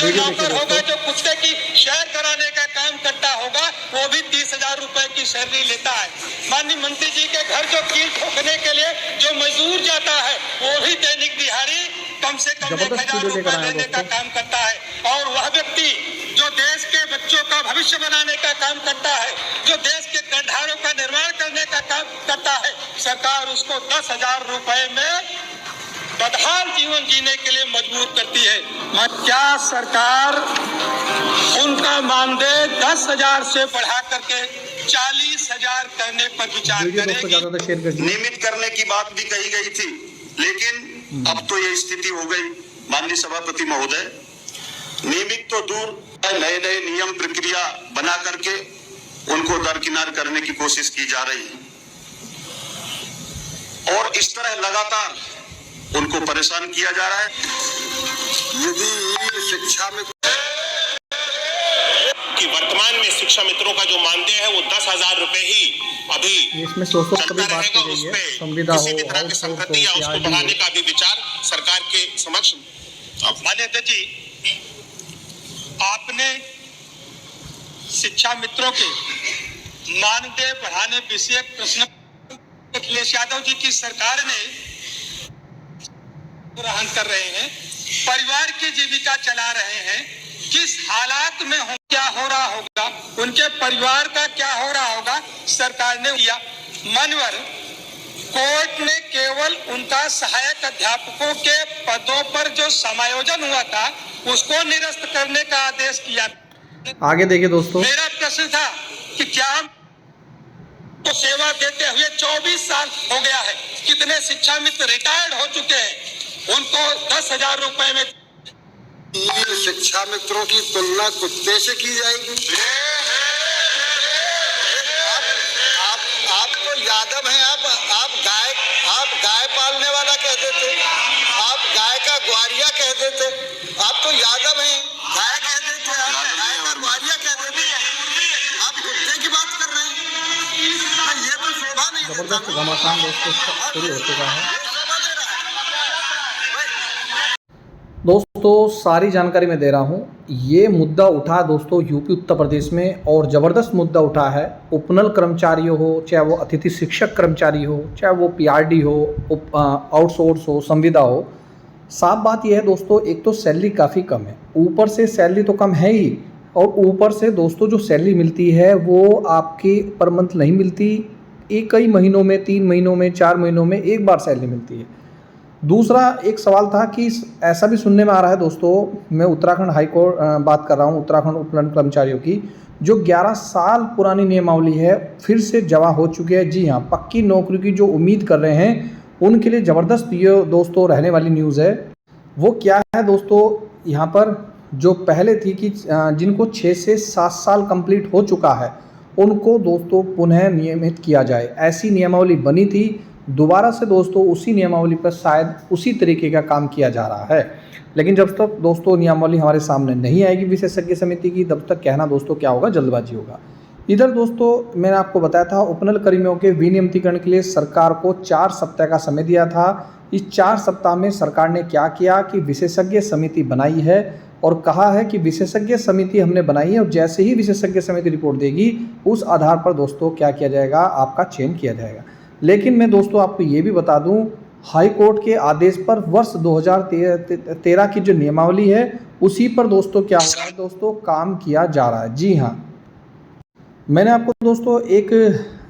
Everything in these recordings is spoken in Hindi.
जो नौकर होगा, जो कुत्ते की शेयर कराने का काम करता होगा, वो भी 30,000 रुपए की सैलरी लेता है। माननीय मंत्री जी के घर जो कील ठोकने के लिए जो मजदूर जाता है, वो भी दैनिक दिहाड़ी कम से कम 1,000 रुपए लेने का काम करता है। और वह व्यक्ति जो देश के बच्चों का भविष्य बनाने का काम करता है, जो देश के गड्ढारों का निर्माण करने का काम करता है, सरकार उसको 10,000 रुपए में बदहाल जीवन जीने के लिए मजबूर करती है। क्या सरकार उनका मानदेय 10,000 से बढ़ा करके 40,000 करने पर विचार करेगी? नियमित करने की बात भी कही गई थी, लेकिन अब तो ये स्थिति हो गई माननीय सभापति महोदय, नियमित तो दूर, नए नए नियम प्रक्रिया बना करके उनको दरकिनार करने की कोशिश की जा रही है और इस तरह लगातार उनको परेशान किया जा रहा है। यदि शिक्षा में कि वर्तमान में शिक्षा मित्रों का जो मानदेय है वो 10,000 रुपए ही अभी इसमें चलता रहेगा। उस पे किसी भी तरह की संपत्ति या उसको बढ़ाने का भी विचार सरकार के समक्ष। माननीय अध्यक्ष जी, आपने शिक्षा मित्रों के मानदेय बढ़ाने विषय प्रश्न अखिलेश यादव जी की सरकार ने ग्रहण कर रहे हैं, परिवार की जीविका चला रहे हैं, किस हालात में हो, क्या हो रहा होगा, उनके परिवार का क्या हो रहा होगा, सरकार ने किया। मनवर कोर्ट ने केवल उनका सहायक अध्यापकों के पदों पर जो समायोजन हुआ था उसको निरस्त करने का आदेश किया। आगे देखिए दोस्तों, मेरा प्रश्न था कि क्या हम तो सेवा देते हुए 24 साल हो गया है, कितने शिक्षा मित्र रिटायर्ड हो चुके हैं, उनको 10,000 रुपए में शिक्षा मित्रों की तुलना कुत्ते से की जाएगी? आप तो यादव हैं, आप गाय पालने वाला कह देते, आप गाय का ग्वारिया कह देते, आप तो यादव हैं, गाय कह देते, आप गाय का ग्वारिया कह देते, आप कुत्ते की बात कर रहे हैं। ये तो शोभा नहीं। जबरदस्त घमासान दोस्तों शुरू हो चुका है। दोस्तों सारी जानकारी मैं दे रहा हूँ। ये मुद्दा उठा दोस्तों यूपी उत्तर प्रदेश में, और ज़बरदस्त मुद्दा उठा है। उपनल कर्मचारी हो, चाहे वो अतिथि शिक्षक कर्मचारी हो, चाहे वो पीआरडी हो, आउटसोर्स हो, संविदा हो। साफ बात यह है दोस्तों, एक तो सैलरी काफ़ी कम है, ऊपर से सैलरी तो कम है ही, और ऊपर से दोस्तों जो सैलरी मिलती है वो आपके पर मंथ नहीं मिलती, कई महीनों में, 3 महीनों में, 4 महीनों में एक बार सैलरी मिलती है। दूसरा एक सवाल था कि ऐसा भी सुनने में आ रहा है दोस्तों, मैं उत्तराखंड हाईकोर्ट बात कर रहा हूँ, उत्तराखंड उपनल कर्मचारियों की, जो 11 साल पुरानी नियमावली है फिर से जमा हो चुकी है। जी हाँ, पक्की नौकरी की जो उम्मीद कर रहे हैं उनके लिए ज़बरदस्त ये दोस्तों रहने वाली न्यूज़ है। वो क्या है दोस्तों, यहाँ पर जो पहले थी कि जिनको 6 से 7 साल कंप्लीट हो चुका है उनको दोस्तों पुनः नियमित किया जाए, ऐसी नियमावली बनी थी। दोबारा से दोस्तों उसी नियमावली पर शायद उसी तरीके का काम किया जा रहा है, लेकिन जब तक दोस्तों नियमावली हमारे सामने नहीं आएगी विशेषज्ञ समिति की, तब तक कहना दोस्तों क्या होगा, जल्दबाजी होगा। इधर दोस्तों मैंने आपको बताया था उपनल कर्मियों के विनियमितीकरण के लिए सरकार को 4 सप्ताह का समय दिया था। इस 4 सप्ताह में सरकार ने क्या किया कि विशेषज्ञ समिति बनाई है और कहा है कि विशेषज्ञ समिति हमने बनाई है और जैसे ही विशेषज्ञ समिति रिपोर्ट देगी उस आधार पर दोस्तों क्या किया जाएगा, आपका चयन किया जाएगा। लेकिन मैं दोस्तों आपको ये भी बता दूं, हाई कोर्ट के आदेश पर वर्ष 2013 की जो नियमावली है उसी पर दोस्तों क्या हो रहा है दोस्तों, काम किया जा रहा है। जी हाँ, मैंने आपको दोस्तों एक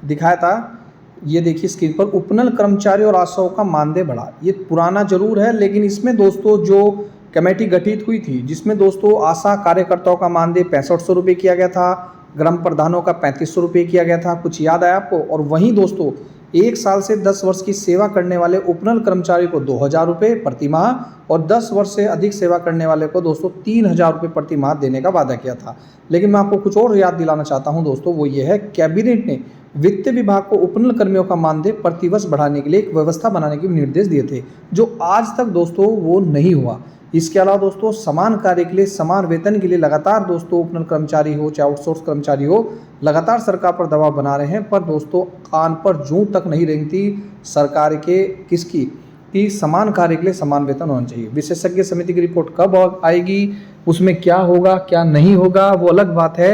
दिखाया था, ये देखिए स्क्रीन पर, उपनल कर्मचारी और आशाओं का मानदेय बढ़ा। ये पुराना जरूर है, लेकिन इसमें दोस्तों जो कमेटी गठित हुई थी जिसमें दोस्तों आशा कार्यकर्ताओं का मानदेय 6500 रुपये किया गया था, ग्राम प्रधानों का 3500 रुपये किया गया था, कुछ याद आया आपको। और वहीं दोस्तों 1 साल से 10 वर्ष की सेवा करने वाले उपनल कर्मचारी को 2,000 रुपये प्रति माह और 10 वर्ष से अधिक सेवा करने वाले को दोस्तों 3,000 रुपये प्रति माह देने का वादा किया था। लेकिन मैं आपको कुछ और याद दिलाना चाहता हूं दोस्तों, वो ये है, कैबिनेट ने वित्त विभाग को उपनल कर्मियों का मानदेय प्रतिवर्ष बढ़ाने के लिए एक व्यवस्था बनाने के निर्देश दिए थे, जो आज तक दोस्तों वो नहीं हुआ। इसके अलावा दोस्तों समान कार्य के लिए समान वेतन के लिए लगातार दोस्तों उपनल कर्मचारी हो चाहे आउटसोर्स कर्मचारी हो, लगातार सरकार पर दबाव बना रहे हैं, पर दोस्तों कान पर जूं तक नहीं रेंगती सरकार के किसकी, कि समान कार्य के लिए समान वेतन होना चाहिए। विशेषज्ञ समिति की रिपोर्ट कब आएगी, उसमें क्या होगा क्या नहीं होगा वो अलग बात है,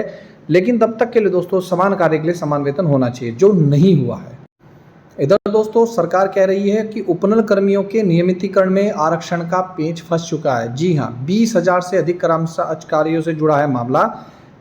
लेकिन तब तक के लिए दोस्तों समान कार्य के लिए समान वेतन होना चाहिए, जो नहीं हुआ है। इधर दोस्तों सरकार कह रही है कि उपनल कर्मियों के नियमितीकरण में आरक्षण का पेंच फंस चुका है। जी हाँ, 20,000 से अधिक कर्मचारियों से जुड़ा है मामला।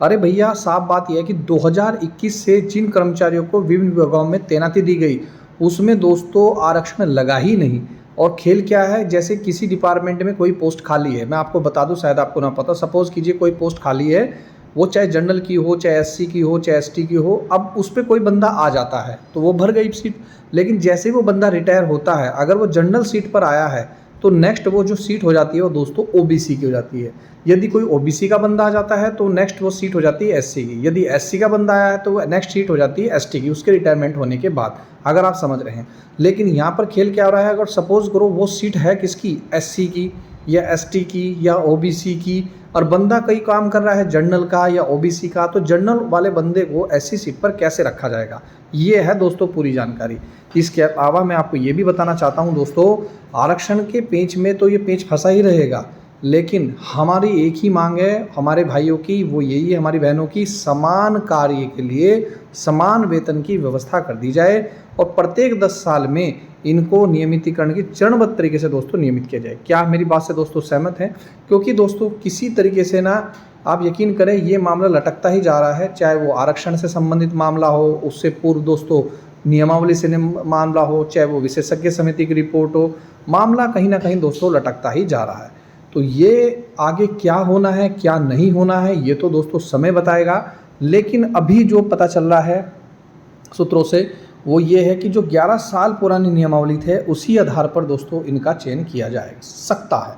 अरे भैया, साफ बात यह है कि 2021 से जिन कर्मचारियों को विभिन्न विभागों में तैनाती दी गई उसमें दोस्तों आरक्षण लगा ही नहीं। और खेल क्या है, जैसे किसी डिपार्टमेंट में कोई पोस्ट खाली है, मैं आपको बता दूं, शायद आपको ना पता, सपोज कीजिए कोई पोस्ट खाली है, वो चाहे जनरल की हो, चाहे एससी की हो, चाहे एसटी की हो, अब उस पर कोई बंदा आ जाता है तो वो भर गई सीट। लेकिन जैसे ही वो बंदा रिटायर होता है, अगर वो जनरल सीट पर आया है तो नेक्स्ट वो जो सीट हो जाती है वो दोस्तों ओबीसी की हो जाती है। यदि कोई ओबीसी का बंदा आ जाता है तो नेक्स्ट वो सीट हो जाती है एससी की। यदि एससी का बंदा आया है तो नेक्स्ट सीट हो जाती है एसटी की, उसके रिटायरमेंट होने के बाद, अगर आप समझ रहे हैं। लेकिन यहाँ पर खेल क्या हो रहा है, अगर सपोज करो वो सीट है किसकी, एससी की या एसटी की या ओबीसी की, और बंदा कई काम कर रहा है जनरल का या ओबीसी का, तो जनरल वाले बंदे को ऐसी सीट पर कैसे रखा जाएगा, ये है दोस्तों पूरी जानकारी। इसके अलावा मैं आपको ये भी बताना चाहता हूँ दोस्तों, आरक्षण के पेंच में तो ये पेंच फंसा ही रहेगा, लेकिन हमारी एक ही मांग है हमारे भाइयों की, वो यही है हमारी बहनों की, समान कार्य के लिए समान वेतन की व्यवस्था कर दी जाए और प्रत्येक 10 साल में इनको नियमितीकरण की चरणबद्ध तरीके से दोस्तों नियमित किया जाए। क्या मेरी बात से दोस्तों सहमत हैं? क्योंकि दोस्तों किसी तरीके से ना, आप यकीन करें, ये मामला लटकता ही जा रहा है, चाहे वो आरक्षण से संबंधित मामला हो, उससे पूर्व दोस्तों नियमावली से मामला हो, चाहे वो विशेषज्ञ समिति की रिपोर्ट हो, मामला कहीं ना कहीं दोस्तों लटकता ही जा रहा है। तो ये आगे क्या होना है क्या नहीं होना है ये तो दोस्तों समय बताएगा, लेकिन अभी जो पता चल रहा है सूत्रों से वो ये है कि जो 11 साल पुरानी नियमावली थे उसी आधार पर दोस्तों इनका चयन किया जा सकता है।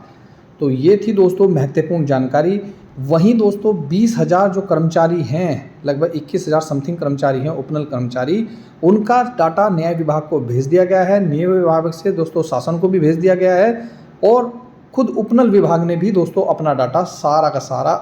तो ये थी दोस्तों महत्वपूर्ण जानकारी। वहीं दोस्तों 20,000 जो कर्मचारी हैं, लगभग 21,000 समथिंग कर्मचारी हैं उपनल कर्मचारी, उनका डाटा न्याय विभाग को भेज दिया गया है। न्याय विभाग से दोस्तों शासन को भी भेज दिया गया है और खुद उपनल विभाग ने भी दोस्तों अपना डाटा सारा का सारा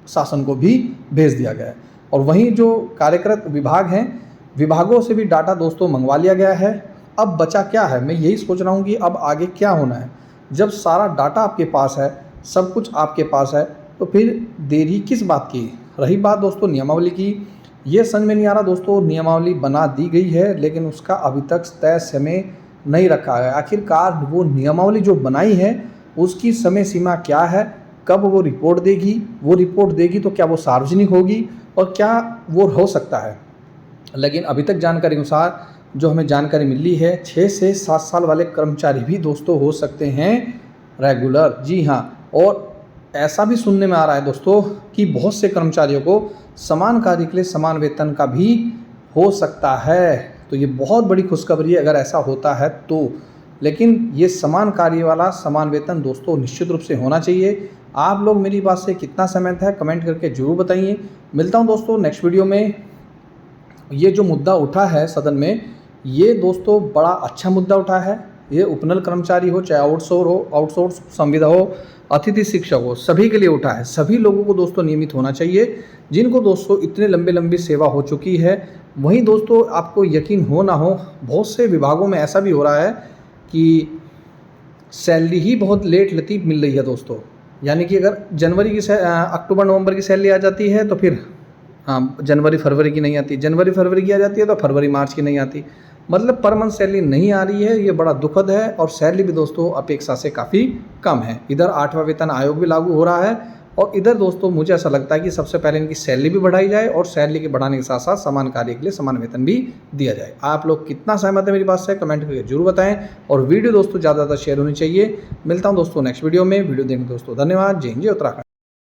शासन को भी भेज दिया गया है। और वहीं जो कार्यरत विभाग हैं, विभागों से भी डाटा दोस्तों मंगवा लिया गया है। अब बचा क्या है, मैं यही सोच रहा हूँ कि अब आगे क्या होना है। जब सारा डाटा आपके पास है, सब कुछ आपके पास है, तो फिर देरी किस बात की। रही बात दोस्तों नियमावली की, ये समझ में नहीं आ रहा दोस्तों, नियमावली बना दी गई है लेकिन उसका अभी तक तय समय नहीं रखा है। आखिरकार वो नियमावली जो बनाई है उसकी समय सीमा क्या है, कब वो रिपोर्ट देगी तो क्या वो सार्वजनिक होगी और क्या वो हो सकता है। लेकिन अभी तक जानकारी अनुसार जो हमें जानकारी मिली है, 6 से 7 साल वाले कर्मचारी भी दोस्तों हो सकते हैं रेगुलर। जी हाँ, और ऐसा भी सुनने में आ रहा है दोस्तों कि बहुत से कर्मचारियों को समान कार्य के लिए समान वेतन का भी हो सकता है। तो ये बहुत बड़ी खुशखबरी है अगर ऐसा होता है तो। लेकिन ये समान कार्य वाला समान वेतन दोस्तों निश्चित रूप से होना चाहिए। आप लोग मेरी बात से कितना सहमत है कमेंट करके जरूर बताइए। मिलता हूँ दोस्तों नेक्स्ट वीडियो में। ये जो मुद्दा उठा है सदन में, ये दोस्तों बड़ा अच्छा मुद्दा उठा है। ये उपनल कर्मचारी हो, चाहे आउटसोर्स संविदा हो, अतिथि शिक्षक हो, सभी के लिए उठा है। सभी लोगों को दोस्तों नियमित होना चाहिए, जिनको दोस्तों इतने लंबी सेवा हो चुकी है। वहीं दोस्तों आपको यकीन हो ना हो, बहुत से विभागों में ऐसा भी हो रहा है कि सैलरी ही बहुत लेट लतीफ़ मिल रही है दोस्तों। यानी कि अगर जनवरी की अक्टूबर नवंबर की सैलरी आ जाती है तो फिर जनवरी फरवरी की नहीं आती, जनवरी फरवरी की आ जाती है तो फरवरी मार्च की नहीं आती। मतलब पर मंथ सैलरी नहीं आ रही है, ये बड़ा दुखद है। और सैलरी भी दोस्तों अपेक्षा से काफ़ी कम है। इधर 8वां वेतन आयोग भी लागू हो रहा है और इधर दोस्तों मुझे ऐसा लगता है कि सबसे पहले इनकी सैलरी भी बढ़ाई जाए और सैलरी के बढ़ाने के साथ साथ समान कार्य के लिए समान वेतन भी दिया जाए। आप लोग कितना सहमत है मेरी बात से कमेंट करके जरूर बताएं और वीडियो दोस्तों ज़्यादा शेयर होनी चाहिए। मिलता हूँ दोस्तों नेक्स्ट वीडियो में। वीडियो देखने दोस्तों धन्यवाद। जय हिंद, जय उत्तराखंड।